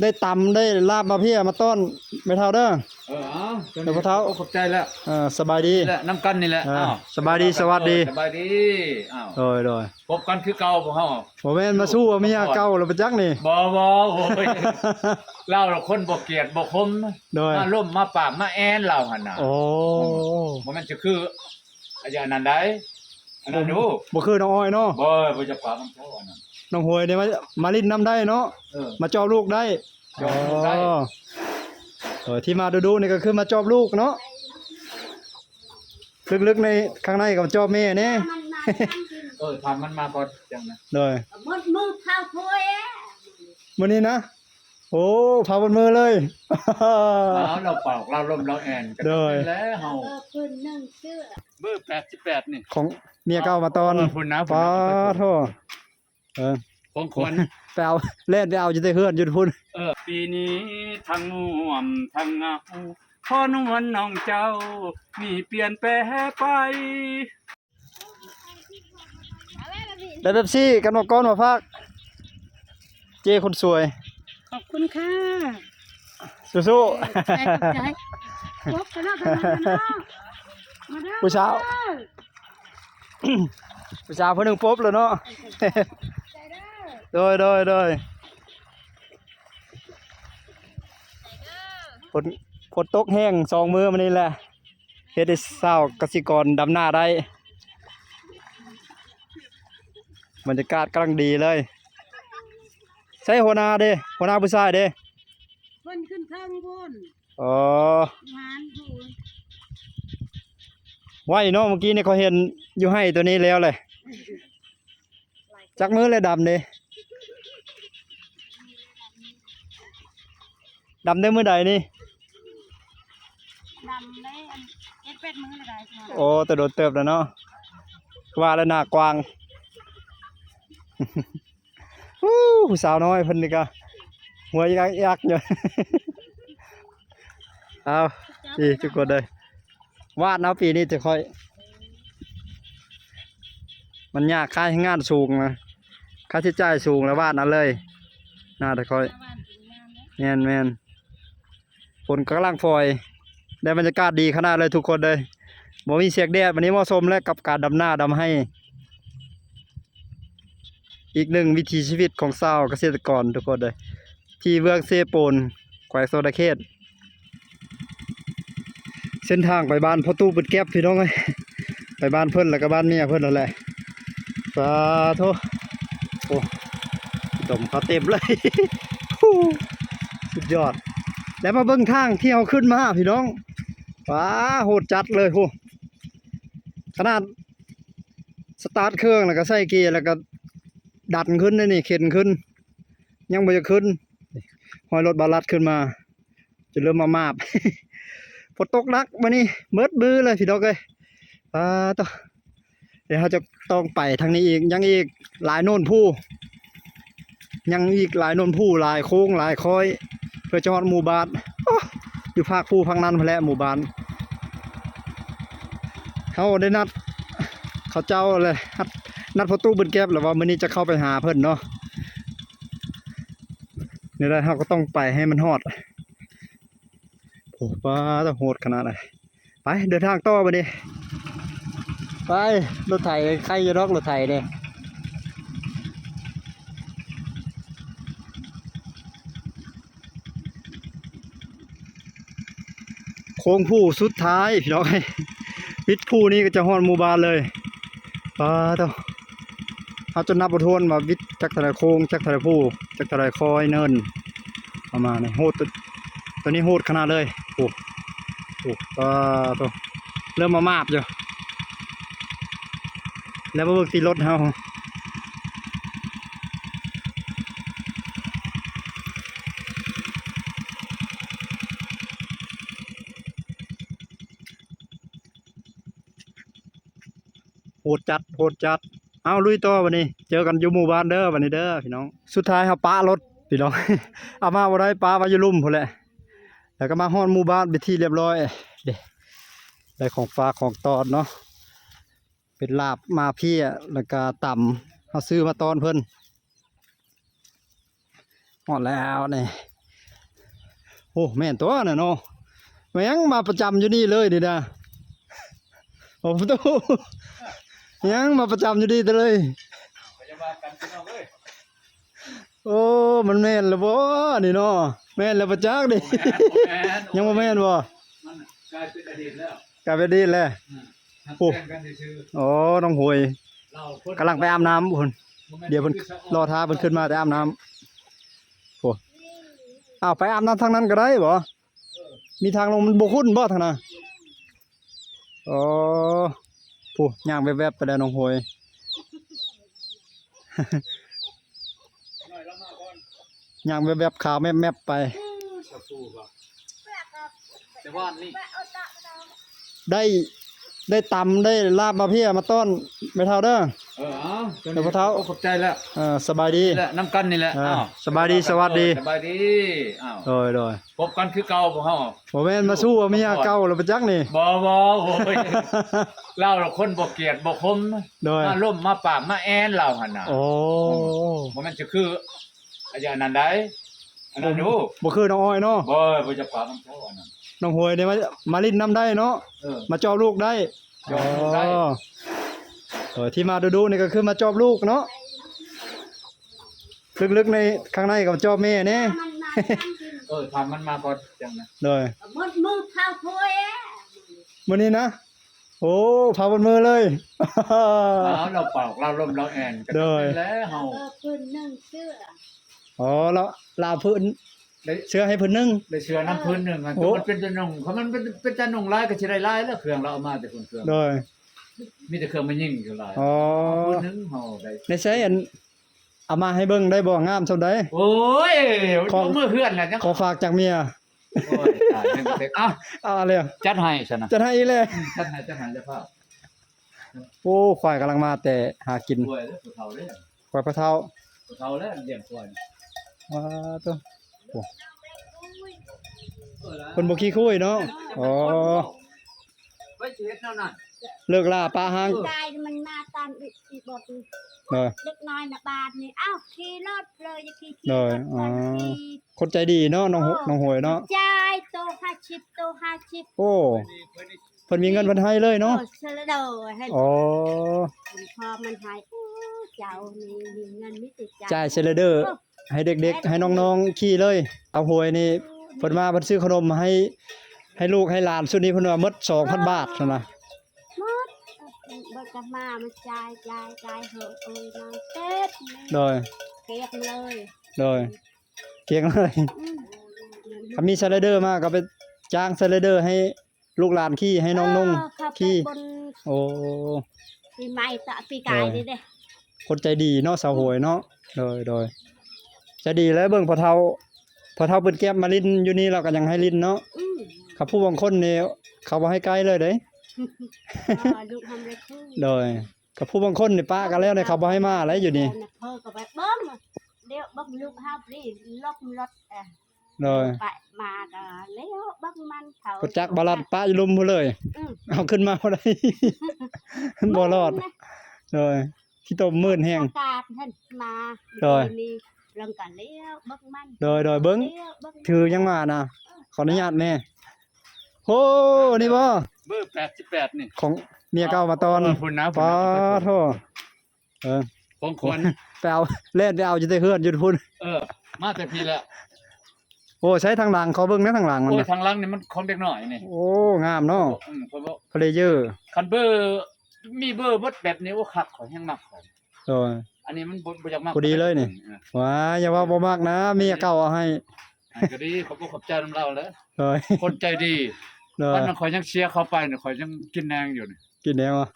ได้ตำได้ลาบมาเพียมาต้อนไม่เท่าเด้อเดี๋ยวพ่อเฒ่าขอบใจแล้วสบายดีแหละน้ำกันนี่แหละสบายดีสวัสดีสบายดีโดยพบกันคือเก่าพวกเฮาบ่แม่นมาสู้เมียเก่าแล้วไปจักนี่บ่โอ้ยเล่าเราคนบ่เกลียดบ่คมมาล่มมาปากมาแอนเราหั่นน่ะโอ้บ่แม่นจะคืออาจารย์นั้นได้อันนั้นดูบ่คือน้องอ้อยเนาะบ่จะปากมันเท่าอันนั้นน้องหวยนี่มาลิ้นน้ำได้เนาะมาจอบลูกได้ที่มาดูนี่ก็คือมาจอบลูกเนาะลึกๆในข้างในกับจอบแม่เนี่ยทำมันมาก่อนจังนะเลยมือเผาถ้วยมื้อนี้นะโอ้เผาบนมือเลยเราเป่าเราลมเราแอนกันแล้วเฮาพื้นนึ่งเสื้อเบอร์88นี่ของเมียเก่ามาตอนป้าโทของคนไปเอาเล่นไปเอาอยู่ในเฮือนอยู่พุ่นปีนี้ทั้งง่วมทั้งเหงาพอนวลน้องเจ้ามีเปลี่ยนแปลงไปได้เป๊ปซี่กันมาก้อนมาพักเจ้คนสวยขอบคุณค่ะสู้ๆผู้สาวเพิ่นนึงปุ๊บเลยเนาะโดยฝนตกแห้ง2 มื้อมานี่แหละเฮ็ดให้ชาวกสิกรดำหน้าได้บรรยากาศกำลังดีเลยใช่หัวหน้าผู้ชายเด้เพิ่นขึ้นเทิงพุ่นอ๋อหานพุ่นไว้เนาะเมื่อกี้นี่เขาเห็นอยู่ให้ตัวนี้แล้วเลยจักมื้อเลยดำเด้ดำได้มื้อใดนี่ดำได้7-8 มื้อละได้โอ้แต่โดนเติบแล้วเนาะว่าแล้วหน้ากว้างผู้สาวน้อยเพิ่นนี่ก็หัวยักอยู่เอาดีทุกคนเลยวาดนะปีนี้จะค่อยมันยากค่าใช้งานสูงนะค่าใช้จ่ายสูงแล้ววาดนั้นเลยน่าจะค่อยแม่นฝนกำลังฝอยได้บรรยากาศดีขนาดเลยทุกคนเลยบ่มีเสียงแดดวันนี้เหมาะสมและกับการดำหน้าดำให้อีกหนึ่งวิถีชีวิตของชาวเกษตรกรทุกคนเลยที่เมืองเซโปนแขวงโซดาเขตเส้นทางไปบ้านพ่อตู้ปุดแก๊บพี่น้องเลยไปบ้านเพิ่นแล้วก็บ้านเมียเพิ่นนั่นแหละสาธุโอ้ดมเขาเต็มเลยสุดยอดแล้วมาเบิ้งทางที่เอาขึ้นมาพี่น้องว้าโหดจัดเลยโหขนาดสตาร์ทเครื่องแล้วก็ใส่เกียร์แล้วก็ดันขึ้นนี่เข็นขึ้นยังไม่จะขึ้นหอยรถบาลัดขึ้นมาจะเริ่มมาบฝนตกหนักมานี่เมิดมือเลยพี่น้องเลยต่อเดี๋ยวเขาจะต้องไปทางนี้อีกยังอีกหลายโน่นผู้ยังอีกหลายโน่นผู้หลายโค้งหลายคอยเพื่อจังหวัดหมู่บ้านอยู่ภาคผู้พังนั้นพแลหมู่บ้านเขาได้นัดเขาเจ้าเลยนัดพอตู้บนแก๊บหรือว่ามื้อนี้จะเข้าไปหาเพิ่นเนาะนี่แหละเขาก็ต้องไปให้มันฮอดโอ้ป้าต้องโหดขนาดไหนไปเดินทางต่อไปดิไปรถไถใครจะรอกรถไถเนี่ยโค้งผู้สุดท้ายพี่น้องวิทย์ผู้นี้ก็จะฮอดหมู่บ้านเลยป้าต้องเขาจะนับประทวนว่าวิทย์จักรทะเลโค้งจักรทะเลผู้จักรทะเลคอยเนินประมาณนี้โหดตัวนี้โหดขนาดเลยโอ้ป้าต้องเริ่มมาบอยู่แล้วมาเบิกตีรถเขาโหดจัดเอาลุยต่อวันนี้เจอกันอยู่หมู่บ้านเด้อวันนี้เด้อพี่น้องสุดท้ายเขาป้ารถพี่น้อง เอามาวันไรป้ามาอยู่ลุ่มพอแหละแล้วก็มาห้อนหมู่บ้านไปที่เรียบร้อยได้ของฝากของตอนเนาะเป็นลาบมาพี่แล้วก็ต่ำเขาซื้อมาตอนเพิ่นหมดแล้วนี่ อ้แม่นตัวน่ะเนาะแม่งมาประจำอยู่นี่เลยนี่นะโอ้ประตูยังมาประจำอยู่นี่เลย พยาบาลกันพี่น้องเอ้ย โอ้มันแม่นแล้วบ่นี่เนาะแม่นแล้วบ่จักดิ ยังบ่แม่นบ่ มันกลายเป็นอดีตแล้ว กลายเป็นดีแล้ว ทำ โอ้ แข่งกันซื่อ โอ้น้องหวย ๆเราคน กำลังไปอาบน้ำพุ่นเดี๋ยวเพิ่นรอท้าเพิ่นขึ้นมาแต่อาบน้ำโอ้อ้าวไปอาบน้ำทางนั้นก็ได้บ่มีทางลงมันบ่คุ้นบ่ทางน่ะอ๋อผู้ย่างแวบๆไปแล้วน้องหวย หน่อยแล้วมาก่อน ย่างแวบๆขาวแมบๆไป ชาฟูบ่แต่ว่านี่ ได้ตำได้ลาบมาเพียมาต้อนไม่เท่าเด้อ เอา เดี๋ยวพ่อเฒ่า ขอบใจแล้ว สบายดี นี่แหละน้ำกันนี่แหละ อ่า อ้าว สบายดีสวัสดี สบายดีอ้าว โดย พบกันคือเก่าบ่เฮา บ่แม่นมาสู้กับเมียเก่าแล้วไปจักนี่ บ่โอ้ยเล่าเราคนบ่เกลียดบ่คม โดย มาล่มมาปากมาแอนเราหั่นน่ะ โอ้ บ่แม่นจะคืออาจารย์นั้นได้อันนั้นดู บ่คือน้องอ้อยเนาะ บ่จะปากมันเท่าอันนั้น น้องหวยเนี่ยมาลิ้นน้ำได้เนาะ เออ มาจอบลูกได้ จอบลูกได้ ที่มาดูๆนี่ก็คือมาจอบลูกเนาะลึกๆในข้างในก็จอบแม่แน่ ทางมันมาก่อนจังนะ โดย มันมือข้าวถ้วย มื้อนี้นะโอ้พาบนมือเลย เอาเราเป่าเราล่มเราแอนกัน โดย แล้วเฮา พื้นนึ่งเสื้อ อ๋อแล้วลาพื้น ได้ เสื้อให้เพิ่นนึ่ง ได้เชื่อน้ำพื้นหนึงอัน โอ้ มันเป็นจะนุ่งเขามันเป็นจะนุ่งลายก็สิได้ลายแล้วเครื่องเราเอามาแต่คนเครื่อง โดย มีแต่เครื่องมันยิ่งอยู่ลาย อ๋อ พื้นหนึงเฮาได้ ในใช้อันเอามาให้เบิ่งได้บ่งามเท่าใด โอ้ย ของ มือเฮือนแหละจัง ขอฝากจากเมีย โอ้ยตายเป็นเด็กอ้าว เอาอะไรอ่ะ จัดให้ซะนะ จะให้อีเลย จัดให้เจ้าภาพ โอ้ควายกำลังมาแต่หากิน ป่วยแล้วผู้เฒ่าเด้อ ควายพะเท่า ผู้เฒ่าแล้วเลี้ยงป่วย ว้าตัวโอ้เพิ่นบ่ขี้คุยเนาะอ๋อ ไว้สิเฮ็ดแนวนั้น เลิกล่าปลาหาง ใจมันมาตามอีบท เด้อ เล็กน้อยนะบาทนี่อ้าวขี่รถเลยจะขี่ เลย รถ อ๋อ ขี่ คนใจดีเนาะน้องหวยเนาะ จ่ายโต50 โอ้เพิ่นมีเงินเพิ่นให้เลยเนาะ โอ้เสลอให้ อ๋อ พอมันหายเจ้านี่มีเงินไม่ติด จ่ายเซเลเดอร์ให้เด็กๆให้น้องๆขี่เลย เอาหวยนี่เพิ่นมาเพิ่นซื้อขนมมาให้ลูกให้หลานสุดนี้เพิ่นว่าหมด 2,000 บาทซั่นน่ะ หมดบ่จะมามันจ่ายเหอะโอ้ยนางเต็ด โดย เก็บเลย โดยเก่งเลย อืม ถ้ามีสไลเดอร์มาก็ไปจ้างสไลเดอร์ให้ลูกหลานขี่ให้น้องนุ่ง เข้าไป ขี่ บน โอ้ ปีใหม่ตะปีกายนี่เด้ คนใจดีเนาะสาวหวยเนาะโดยใจดีแล้วเบิ่งพอเฒ่าเพิ่นแก็บมาลิ้นอยู่นี่เราก็ยังให้ลิ้นเนาะ อืม ครับผู้บางคนนี่เขาบ่ให้ใกล้เลยเด้ ลูกทำอะไรขึ้น โดยกับผู้บางคนนี่ป้ากันแล้วเนี่ยเขาบ่ให้มาแล้วอยู่นี่ เพิ่นก็ไปเบิ่งเดี๋ยวเบิ่งลูกเฮานี่ล็อกรถโดย ไปมาก็แล้วเบิ่งมันเขา กดจักบาลัดป้าอยู่ลุมพุ่นเลย อืม เอาขึ้นมาบ่ได้ บ่รอดโดยที่ต้มมื่นแห้ง กาดเห็นมา โดย มีเรื่องกันแล้วเบิ่งมัน โดยเบิ่ง แล้วเบิ่ง ถือยังมานะขออนุญาตแม่โอ้นี่บ่ เบอร์88นี่ ของเมียเก่ามาตอน พุ่นนะ ป้าโทเออ ของคน ไปเอาเล่นไปเอาอยู่แต่เฮือนอยู่พุ่น มาแต่พี่แล้ว โอ้ใช้ทางหลังเขาเบิ่งนะทางหลังมัน โอ้ย น่ะ ทางหลังนี่มันของเด็กน้อยนี่ โอ้งามเนาะ เพราะว่า เพลเยอร์ คันเบอร์มีเบอร์เบดแบบนี้โอ้คักข่อยแฮงมักข่อย โดย อันนี้มันบ่อยากมัก พอดีเลยนี่ ว้าอย่าว่าบ่มากนะเมียเก่าเอาให้ ก็ดีขอบคุณขอบใจนํเราแล้ว โดย คนใจดี โด อั ย นนั้นข่อยยังเชียร์เขาไปเนี่ยข่อยยังกินแนงอยู่นี่ กินแนวอ่ะ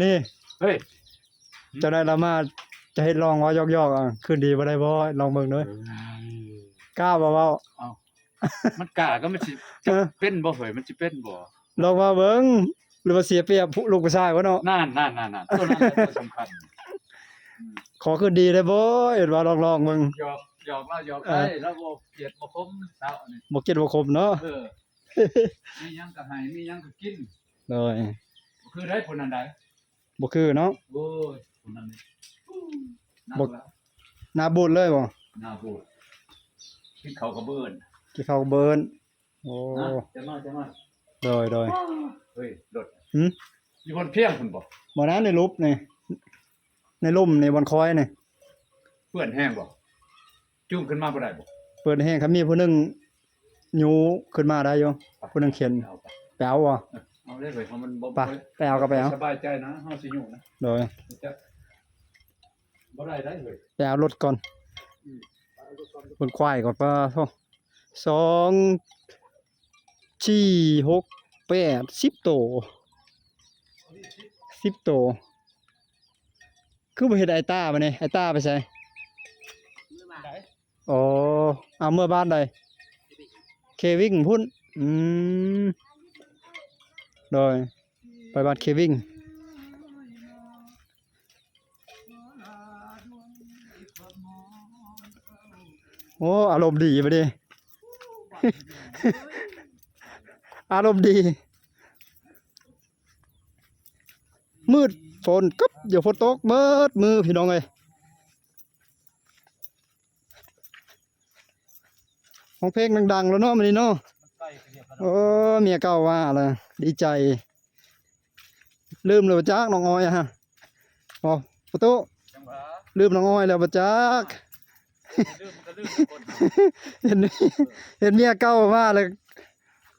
นี่ เฮ้ย เจะได้ละมาจะให้ลองว่ายอกๆอ่ะคืนดีบ่ได้บ่ลองเบิ่งเด้อ กล้าบ่เว้า มันกล้าก็มันสิ เออ เป็นบ่เฮ้ยมันสิเป็นบ่ ลองมาเบิ่งหรือว่าเสียเปรียบผู้ลูกผู้ชายวะเนาะ นั่นตัวนั้นแหละตัวสำคัญ ขอคืนดีได้บ่เห็นว่าลองๆเบิ่ง หยอกเราหยอกได้แล้วบ่เกลียดบ่คมสาวนี่ บ่คิดบ่คมเนาะ มีหยังก็ให้มีหยังก็กิน โดย บ่คือได้ผู้นั้นได้ บ่คือเนาะ โอ้ยผู้นั้นนี่ บ่ หน้าบูดเลยบ่ น่าพูดกินเขาวก็เบิ่น กี่ข้าวเบิร์นโอ้ จะมาจะมา โดยโดย เฮ้ยรถ หืม อยู่บนเพียงคุณบอก บ่นั้นในรูปนี่ในร่มในบอนคอยนี่ เพื่อนแห้งบอกจุ่มขึ้นมาบ่ได้บอก เปิดแห้งครับมีผู้หนึงยูขึ้นมาได้อยู่ผู้หนึงเขียน เอาไป ไปเอาบ่ เอาได้เลยเพราะมันบ่ ไปเอาก็ไปเอา สบายใจนะเฮาสิอยู่นะ โดย จะบ่ได้ได้เลย ไปเอารถก่อนเบิ่งควายก่อนป่ะโธ่2 4 6 8 10โต10โตคือบ่เฮ็ดไอ้ตาบัดนี้ไอ้ตาไปไสอ๋อเอาเมื่อบ้านใดเควิงพุ่นโดยไปบ้านเควิงโอ้อารมณ์ดีไปดิ อารมณ์ดีมืดฝนกึบเดี๋ยวฝนตกมืดมือพี่น้องเอ้ยของเพลงดังๆแล้วเนาะมื้อนี้เนาะโอ้เมียเก่าว่าล่ะดีใจลืมแล้วบ่จักน้องอ้อยอะฮะอ๋อประตู จังหวะ ลืมน้องอ้อยแล้วบ่จัก ลืมมันก็ลืมคน เห็นเห็นเมียเก่ามาเลย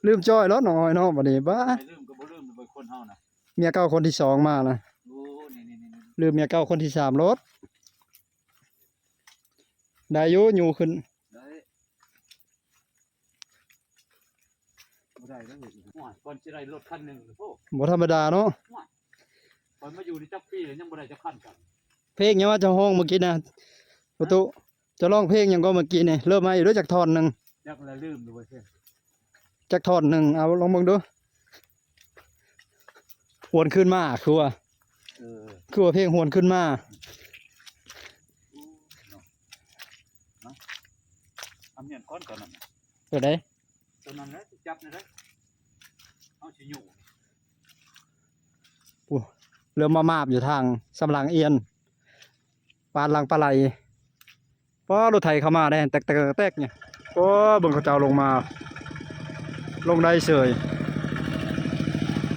ลืมจ้อยรถน้องอ้อยเนาะบัดนี้บ้า ไม่ลืมก็บ่ลืมเป็นคนเฮานะ เมียเก่าคนที่สองมาล่ะ โอ้นี่ๆ ลืมเมียเก่าคนที่สามรถได้อยู่อยู่ขึ้น ๆได้บ่ได้แล้วเฮ้ยโอ้ยก่อนสิได้รถคันหนึงโอ้ บ่ธรรมดาเนาะ ก่อนมาอยู่นี่จักปีแล้วยังบ่ได้จักคันกัน เพลงยังว่าจะห้องเมื่อกี้นะประตูจะร้องเพลงยังก็เมื่อกี้นี่เริ่มมาอยู่ด้วยจากท่อนหนึง จักแล้วลืมดูว่าเพิ่น จากท่อนหนึงเอาลองเบิ่งดูหวนขึ้นมาคือว่า เออ คือว่าเพลงหวนขึ้นมา ทำเนียนก้อนก่อนนั่นน่ะ เปิดได้ ตอนนั้นแหละสิจับนี่เด้อเอาสิอยู่ เริ่มมาบอยู่ทางสำหลังเอียนปานหลังปลาไหลพอรถไถเข้ามาได้แตกๆเนี่ยโอ้เบิ่งเขาเจ้าลงมาลงได้เฉย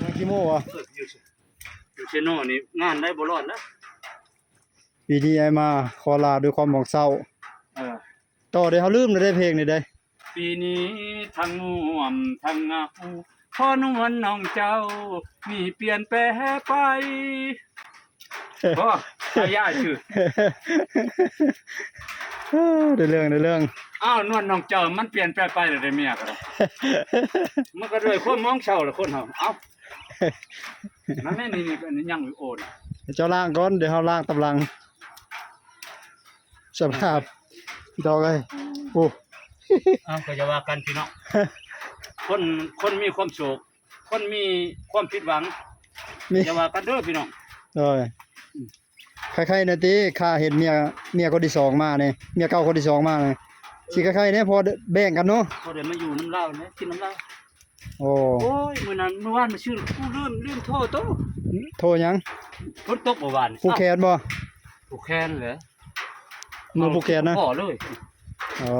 มากี่โมงอ่ะ อยู่เชโน่นี่งานได้บ่รอดนะ ปีนี้ไอ้มาขอลาด้วยความหมองเศร้า เออ ต่อได้เขาลืมได้เพลงนี่ได้ ปีนี้ทั้งง่วมทั้งเหงาพอนวลน้องเจ้ามีเปลี่ยนแปลไปบ่อายาชื่อ ได้เรื่อง อ้าวนวลน้องเจ้ามันเปลี่ยนแปลไปแล้วได้เมียก็ได้มันก็ด้วยความมองเช้าละคนเฮาเอ้านั่นแม่นี่ก็ยังโอน เจ้าล่างก่อนเดี๋ยวเขาล่างตำลังสภาพดอกไอ้โอ้ อ้าวก็จะว่ากันพี่น้องคนมีความโศกคนมีความผิดหวัง มี อย่าว่ากันเด้อพี่น้อง โอ้ยใครๆนะติข้าเห็นเมียคนที่สองมาเนี่ยเมียเก่าคนที่สองมาเนี่ยสิใครๆเนี่ยพอแบ่งกันเนาะ พอได้มาอยู่น้ำเหล้าเนี่ยกินน้ำเหล้า โอ้ โอ้ยมื้อนั้นเมื่อวานมาชื่อกูลืมโทษโต โทรหยัง ฝนตกเมื่อวาน ผู้แขนบ่ ผู้แค้นเหรอ มือผู้แขนนะ พอเลย อ๋อ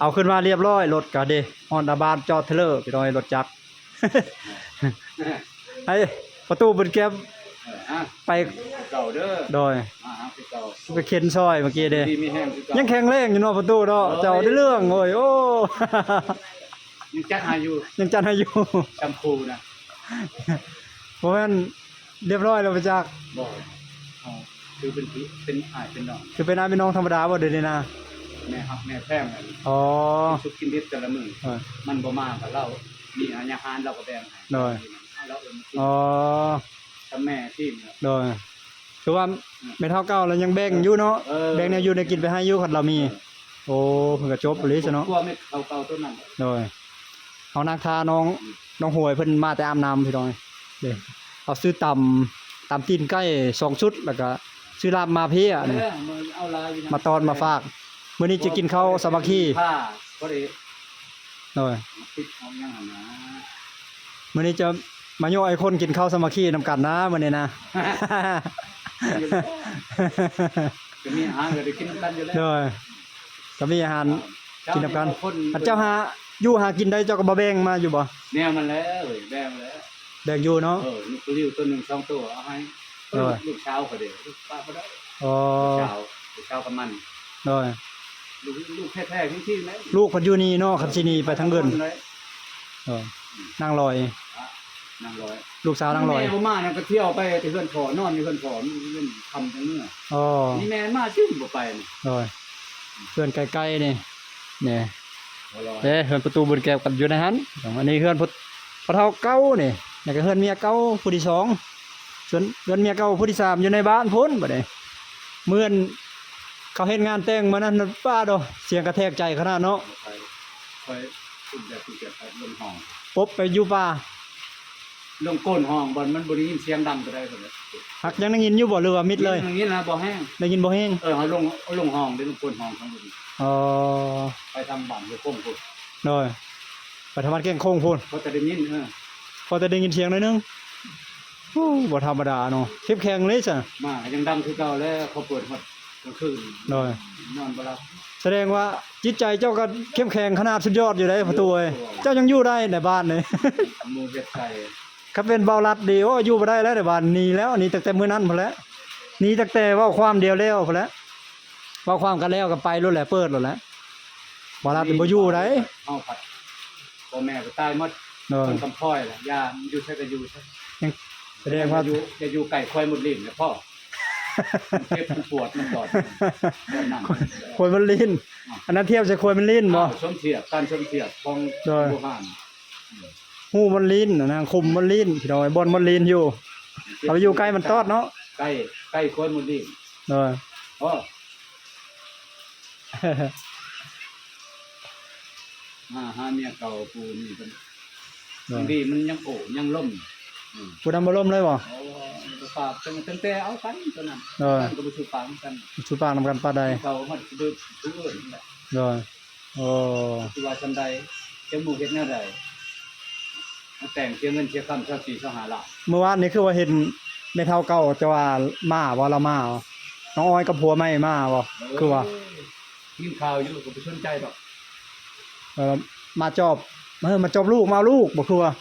เอาขึ้นมาเรียบร้อยรถก็เด้ฮอนดาบานจอดเทเลอร์พี่น้อยรถจักร ให้ประตูเปิดแก๊บ อ่ะ ไป เก่าเด้อ โดย คือเก่า ไปเข็นซอยเมื่อกี้เด้ ดีมีแห้งคือเก่า ยังแข็งแรงอยู่เนาะประตูเนาะเจ้าได้เรื่องโอ้ยโอ้ ยังจัดหาอยู่ ยังจัดให้อยู่ แชมพูนะ เพราะงั้นเรียบร้อยแล้วไปจัก บอกอ๋อคือเป็นพี่เป็นอ้ายเป็นน้อง คือเป็นน้าเป็นน้องธรรมดาบ่เด้นี่นะ แม่ฮักแม่แพงกัน อ๋อ สุกกินเด็ดแต่ละมื้อ เออ มันบ่มากับเรามีอาหารเราก็แบ่งให้ ได้ เราเอิ้นมากิน อ๋อ กับแม่ที่เนี่ย โดยคือว่าไม่เท่าเก่าแล้วยังแบ่งอยู่เนาะ เออ แบ่งแนวอยู่ในกินไปให้อยู่คันเรามี โอ้เพิ่นก็จบเลยซะเนาะ กลัวไม่เก่าๆต้นนั้น โดยเอานักทาน้องหวยเพิ่นมาแต่อาบน้ำพี่น้อยเด้เอาซื้อตำตีนไก่2ชุดแล้วก็ซื้อลาบมาเพียนี่ มึงเอาลายอยู่นะ มาตอนมาฝากมื้อนี้จะกินข้าวสามัคคี ผ้าก็ได้ โดย ติดเอาอย่างนั้นนะ มื้อนี้จะมาโยไอ้คนกินข้าวสามัคคีนำกันนะมื้อนี้นะ จะมีอาหารก็ได้กินกันอยู่แล้ว โดยก็มีอาหาร กินนำกัน คน อันเจ้าหาอยู่หากินได้เจ้าก็บ่แบ่งมาอยู่บ่ แนวมันแล้วเอ้ยแบ่งมาแล้ว แบ่งอยู่เนาะ ลูกริ้วตัวหนึ่งสองตัวเอาให้ เออ ลูกเช้าก็เดี๋ยวลูกป้าก็ได้ อ๋อ ลูกเช้ากับมัน โดย ลูกแท้ๆจริงๆนะ ลูกเพิ่นอยู่นี่เนาะคันสิหนีไปทางเบิ่น เลย เออนั่งลอย นางร้อย ลูกสาวนั่งลอย แม่บ่มาเนี่ยก็เที่ยวไปที่เพื่อนขอนอนอยู่เพื่อนขอมันเล่นทำจังเนื้อ อ๋อ นี่แม่มาชื่อบ่ไปนี่ โดยเพื่อนใกล้ๆนี่นี่ บ่รอ เด้เฮือนประตูบุญแก้วกันอยู่ในหันอันนี้เฮือนพ่อเฒ่าเก่านี่แล้วก็เฮือนเมียเก่าผู้ที่สองส่วนเฮือนเมียเก่าผู้ที่สามอยู่ในบ้านพุ่นบัดนี้มื้อนเขาเฮ็ดงานแต่งมื้อนั้นป้าดอเสียงกระแทกใจขนาดเนาะ บ่ไปคอยขึ้นแบบที่จะไปลงห้อง ปบไปอยู่ป่า ลงก้นห้องบ่มันบ่ได้ยินเสียงดังก็ได้พุ่นแหละ หักยังได้ยินอยู่บ่หรือว่ามิดเลย อย่างนี้นะบ่แห้ง ได้ยินบ่แฮง เอาลงห้องได้ลงก้นห้องทั้งหมด อ๋อ ไปทำบ้านอยู่โค้งพุ่น โดยไปทำบ้านแกงโค้งพุ่น เพราะจะได้ยินพอแต่ได้ยินเสียงหน่อยนึงโอ้บ่ธรรมดาเนาะเข้มแข็งเลยจ้ะ มายังดังคือเก่าแล้วเขาเปิดฮอดกลางคืน โดย นอนบ่หลับ แสดงว่าจิตใจเจ้าก็เข้มแข็งขนาดสุดยอดอยู่ได้ประตูเอ้ยเจ้ายังอยู่ได้ในบ้านนี่ หมู่เฮ็ดไข่ ถ้าเป็นเบาลัดดีโอ้อยู่บ่ได้แล้วในบ้านหนีแล้วหนีตั้งแต่มื้อนั้นพุ่นแหล้วหนีตั้งแต่เว้าความเดียวแล้วพุ่นแหล้วเว้าความกันแล้วก็ไปโลดแหละเปิดโลดแหละเบาลัดนี่บ่อยู่ได้ เฮาผัดพ่อแม่ก็ตายหมด เนาะ คนกำพ้อยล่ะย่าอยู่ใช่ก็อยู่ใช่ แสดงว่า จะอยู่ไก่ควายหมดลิ้นเนี่ยพ่อมันเจ็บมันปวดมันปอดแบบนั้น ควยมันลิ้นอันนั้นเทียบใส่ควยมันลิ้นบ่ สมเทียบการสมเทียบของ โดย โบราณ หูมันลิ้นนะคุมมันลิ้นพี่น้อยบนมันลิ้นอยู่เอาไปอยู่ใกล้มันตอดเนาะ ไก่ควายหมดลิ้น เออ พ่อหาเมียเก่าปูนี่เป็นยังดีมันยังโอ้ยังล่ม ผู้นำบ่ล่มเลยบ่ โอ้ปากตั้งแต่เอากันตอนนั้น เออ กันก็ไปสู่ปากกัน สุปากนำกันปานใด เขามันดื้อทุกเรื่องแหละ เออโอ้ ที่ว่าจันใดจะหมู่เฮ็ดแนวใดมาแต่งเสียเงินเสียคำเสียสีเสียหาละ เมื่อวานนี้คือว่าเห็นแม่เฒ่าเก่าจะว่ามาบ่ละมาบ่น้องอ้อยกับผัวไม่มาบ่คือว่า ยินข่าวอยู่ก็ไปสนใจดอก มาจอบมาจอบลูกมาเอาลูกบ่คือว่า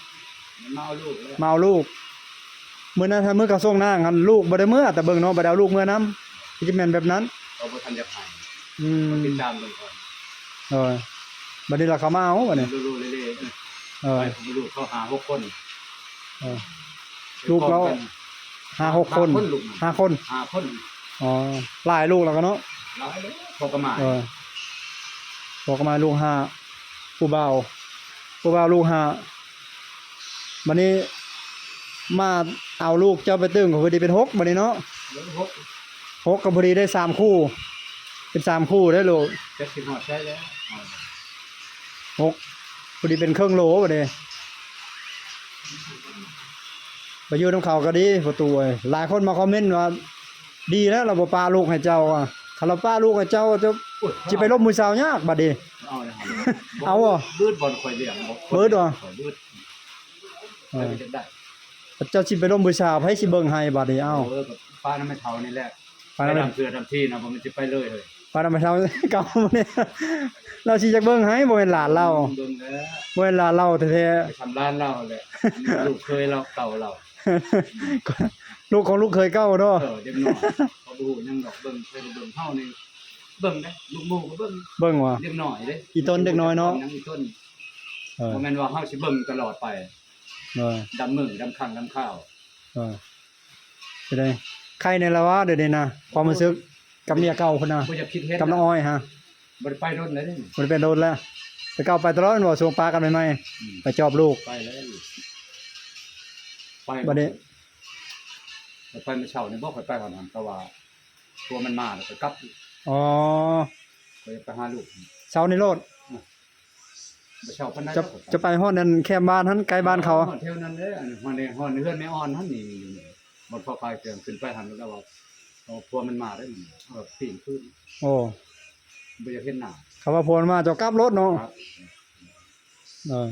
มันมาเอาลูกแล้ว มาเอาลูกมื้อนั้นถ้ามื้อก็ส่งนางกันลูกบ่ได้มื้อแต่เบิ่งเนาะบ่ได้เอาลูกมื้อนํสิแม่นแบบนั้น เขาบ่ทันจะให้ อืม ติดตามเบิ่งก่อน เออบัดนี้ล่ะเขามาเอาบัดนี้ รู้ๆเรื่อย เอ ๆ อ ไปผมลูกเขาหา6คน เออ ลูกเรา 5-6 คน ลูก 5 คน 5คน อ๋อหลายลูกแล้วก็เนาะ หลายเลยพอประมาณ เออบอกกันมาลูกห้าผู้บ่าวลูกห้าวันนี้มาเอาลูกเจ้าไปตึงก็พอดีเป็น6บัดนี้เนาะ 6 6ก็พอดีได้3คู่เป็น3คู่ได้ลูก 70ฮอดใช้แล้ว 6พอดีเป็นครึ่งโลบัดนี้ไปอยู่นำเขาก็ดีประตูเอ้ยหลายคนมาคอมเมนต์ว่าดีแล้วเราบ่ปาลูกให้เจ้าอ่ะถ้าเราปาลูกให้เจ้าจะสิไปลบมือสาวยากบัดนี้ เอาเลยครับ เอาบ่ บืดบอลข่อยเลี้ยง บืดบ่ ข่อยบืดแล้วมันจะได้ เจ้าสิไปลบมือสาวไผสิเบิ่งให้บัดนี้เอ้า กับป้าน้ำไม่เท่านี่แหละ ปานนั้น ดำเสือดำที่นะผมมันจะไปเลยเลย ปานนั้นไปเท่าเก่าเนี่ยเราสิจักเบิ่งให้บ่แม่นหลานเรา เบิ่งแล้ว บ่แม่นหลานเราแท้ ไปทำร้านเราแหละลูกเคยเราเก่าเรา ๆลูกของลูกเคยเก่าเนาะ เด็กน้อยเขาดูยังดอกเบิ่งเคยเบิ่งเฮานี่เบิ่งเด้ลูกหมู่ก็เบิ่ง เบิ่งว่า เด็กน้อยเด้ อีต้นเด็กน้อยเนาะ ยังอีต้น เออ บ่แม่นว่าเฮาสิเบิ่งตลอดไป เออ ดำมือดำคังดำข้าว เออสิได้ใครในละวะเดี๋ยวนี้นะความรู้สึกกับเมียเก่าพุ่นน่ะ บ่อยากคิดเฮ็ด กับน้องอ้อยฮะ บ่ได้ไปรถเลยเด้ บ่ได้เป็นโดนแล้วแต่เก่าไปตลอดแม่นบ่ส่งปลากันใหม่ๆไปจอบลูก ไปแล้วไป บัดนี้ ไปเมื่อเช้านี่บ่ค่อยไปก่อนนั้นเพราะว่าตัวมันมาแล้วก็กลับ อ๋อ ไปหาลูก เช้านี้โลด เมื่อเช้าเพิ่นได้ จะไปฮอดนั่นแคมบ้านหันใกล้บ้านเขา เที่ยวนั้นเด้อฮอดนี่ฮอดเฮือนแม่อ่อนหั่นนี่บ่พอไปเกินขึ้นไปหันแล้วว่าเอาพัวมันมาได้มันปีนขึ้น โอ้ บ่อยากเห็นหน้า เขาว่าพลมาเจ้ากลับรถเนาะ ครับ เออ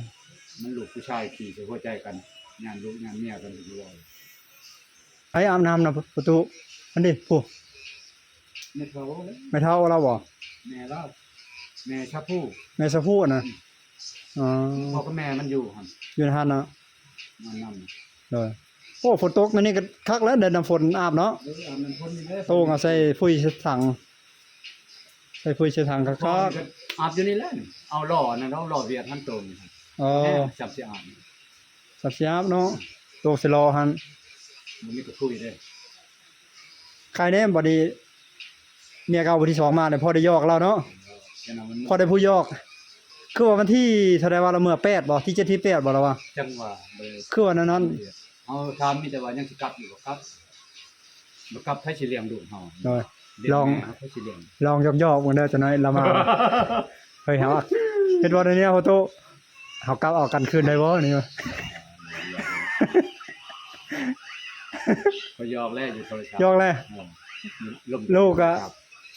มันลูกผู้ชายขี่ใส่หัวใจกันงานลูกงานเมียกันอยู่ว่า ไอ้อาบน้ำนะประตูอันนี้ผู้ ไม่เท่า ไม่เท่าเราบ่ แม่เล่า แม่ชะพู้ แม่สะพูน่ะอ๋อ พ่อกับแม่มันอยู่หั่น อยู่ในหันเนาะ มันนำ เลยโอ้ฝนตกมื้อนี้ก็คักแล้วเดินน้ำฝนอาบเนาะ อันนั้นคนนี่เด้อ โต้งเอาใส่ฟุ้ยใส่ถังใส่ฟุ้ยใส่ถังคัก อาบอยู่นี่แหละเอาหล่อนั่นเอาหล่อเวียดท่านโตนี่ ๆอ๋อ จับสิอาบ สับสิอาบเนาะโตกสิรอหัน มันมีกระคุยเด้อ ใครแน่บ่ดีเมียเก่าบ่ที่สองมาเนี่ยพอได้ยอกเราเนาะ ฉะนั้นมัน พอได้ผู้ยอก คือว่าวันที่เท่าใดว่าละเมื่อ8บ่ที่7ที่8บ่ล่ะวะ จังหวะเบอ คือว่านั้น เอาถามมีแต่ว่ายังสิกลับอยู่บ่ครับบ่กลับให้สิเลี้ยงลูกเฮา โดย เลี้ย ลอง แม่ให้สิเลี้ยง ลองยอกๆมื้อเด้อจังน้อยละมา เฮ้ยหาว่าเฮ็ดบ่ได้เนี่ยโฮโตเฮากลับออกกันคืนได้บ่นี่วะ ก็ยอกแล้วอยู่โทรศัพท์ ยอกแล้ว ลูกอะ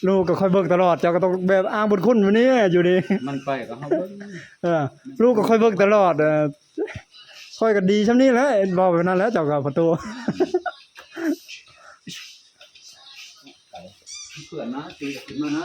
ลูกก็ค่อยเบิ่งตลอดเจ้าก็ต้องแบบอ้างบุญคุณวันนี้อยู่ดี มันไปก็เฮาเบิ่ง ลูกก็ค่อยเบิ่งตลอดค่อยก็ดีช่ำนี้แหล้วบอกแบบนั้นแหล้วเจ้าก็ประตู เพื่อนนะตีขึ้นมานะ